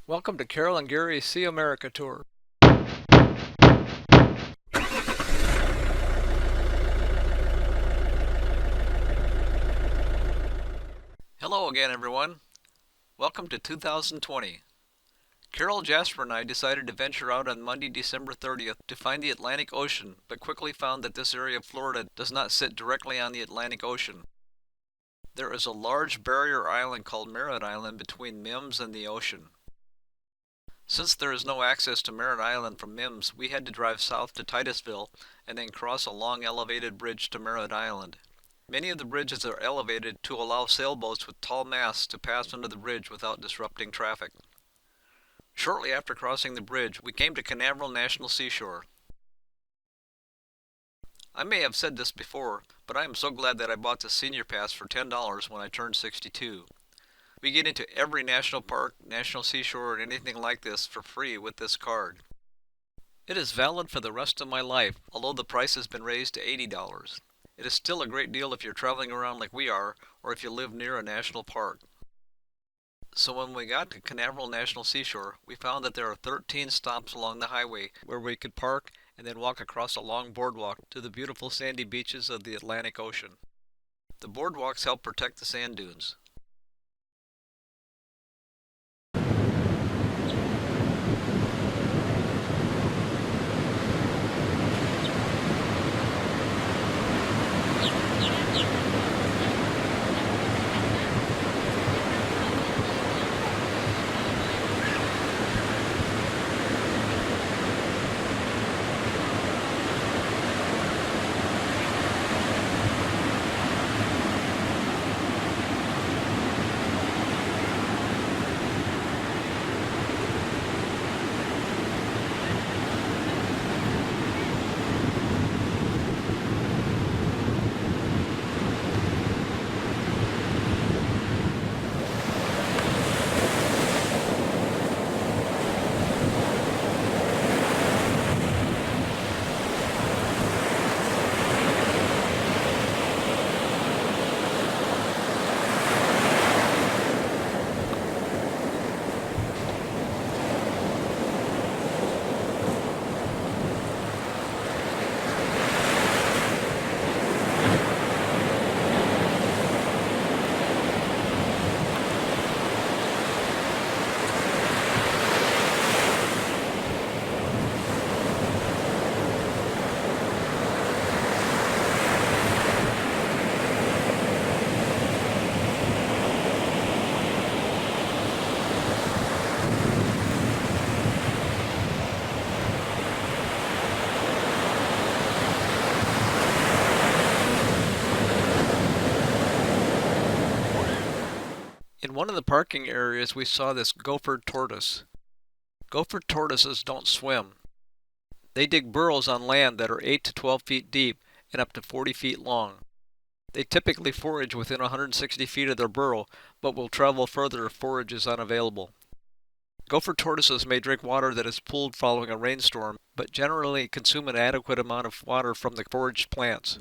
Welcome to Carol and Gary's See America Tour. Hello again, everyone. Welcome to 2020. Carol, Jasper, and I decided to venture out on Monday, December 30th to find the Atlantic Ocean, but quickly found that this area of Florida does not sit directly on the Atlantic Ocean. There is a large barrier island called Merritt Island between Mims and the ocean. Since there is no access to Merritt Island from Mims, we had to drive south to Titusville and then cross a long elevated bridge to Merritt Island. Many of the bridges are elevated to allow sailboats with tall masts to pass under the bridge without disrupting traffic. Shortly after crossing the bridge, we came to Canaveral National Seashore. I may have said this before, but I am so glad that I bought the senior pass for $10 when I turned 62. We get into every national park, national seashore, and anything like this for free with this card. It is valid for the rest of my life, although the price has been raised to $80. It is still a great deal if you're traveling around like we are, or if you live near a national park. So when we got to Canaveral National Seashore, we found that there are 13 stops along the highway where we could park and then walk across a long boardwalk to the beautiful sandy beaches of the Atlantic Ocean. The boardwalks help protect the sand dunes. In one of the parking areas, we saw this gopher tortoise. Gopher tortoises don't swim. They dig burrows on land that are 8 to 12 feet deep and up to 40 feet long. They typically forage within 160 feet of their burrow, but will travel further if forage is unavailable. Gopher tortoises may drink water that is pooled following a rainstorm, but generally consume an adequate amount of water from the foraged plants.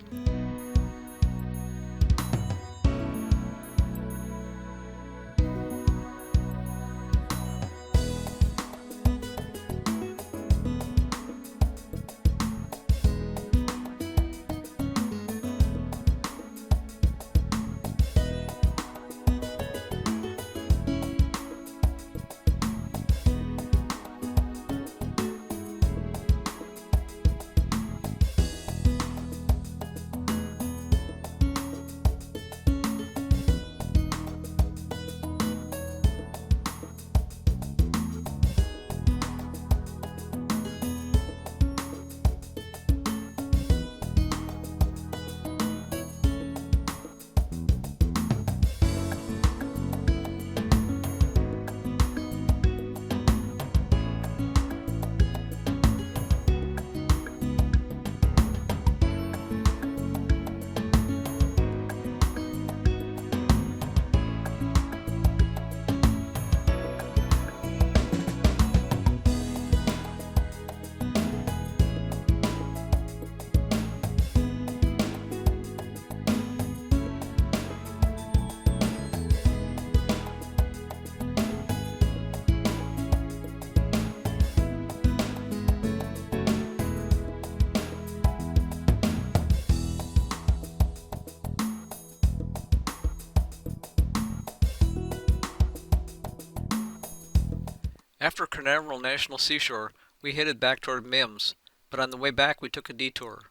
After Canaveral National Seashore, we headed back toward Mims, but on the way back we took a detour.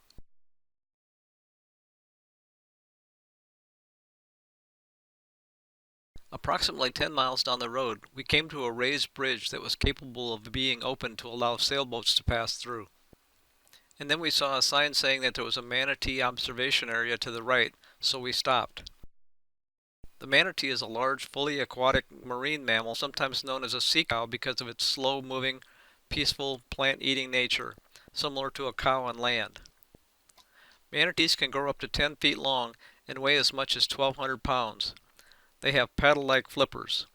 Approximately 10 miles down the road, we came to a raised bridge that was capable of being opened to allow sailboats to pass through. And then we saw a sign saying that there was a manatee observation area to the right, so we stopped. The manatee is a large, fully aquatic marine mammal, sometimes known as a sea cow because of its slow-moving, peaceful, plant-eating nature, similar to a cow on land. Manatees can grow up to 10 feet long and weigh as much as 1,200 pounds. They have paddle-like flippers.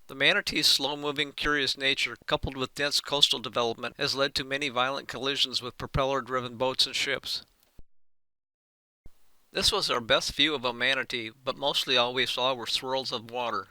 The manatee's slow-moving, curious nature, coupled with dense coastal development, has led to many violent collisions with propeller-driven boats and ships. This was our best view of a manatee, but mostly all we saw were swirls of water.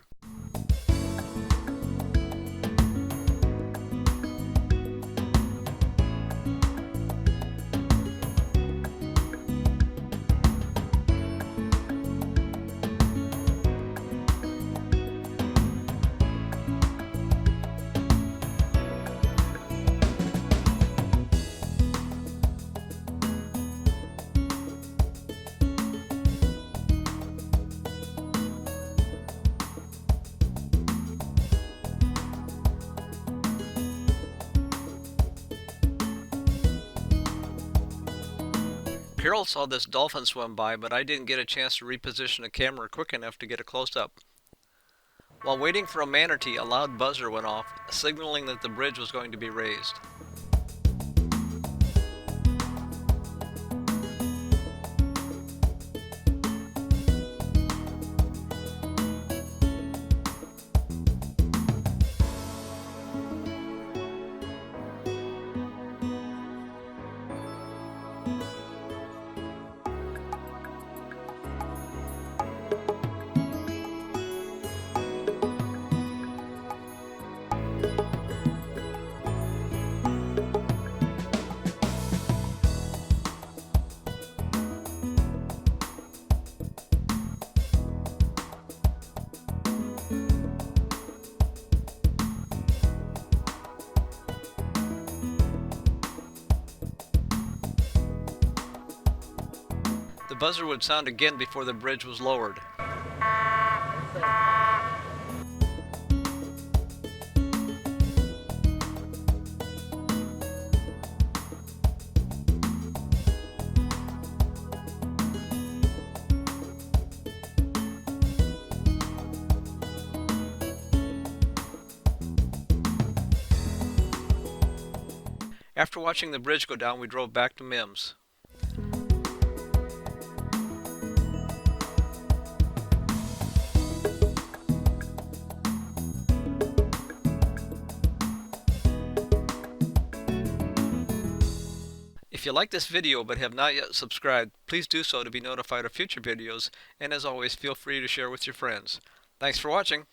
Carol saw this dolphin swim by, but I didn't get a chance to reposition the camera quick enough to get a close-up. While waiting for a manatee, a loud buzzer went off, signaling that the bridge was going to be raised. The buzzer would sound again before the bridge was lowered. After watching the bridge go down, we drove back to Mims. If you like this video but have not yet subscribed, please do so to be notified of future videos, and as always, feel free to share with your friends. Thanks for watching!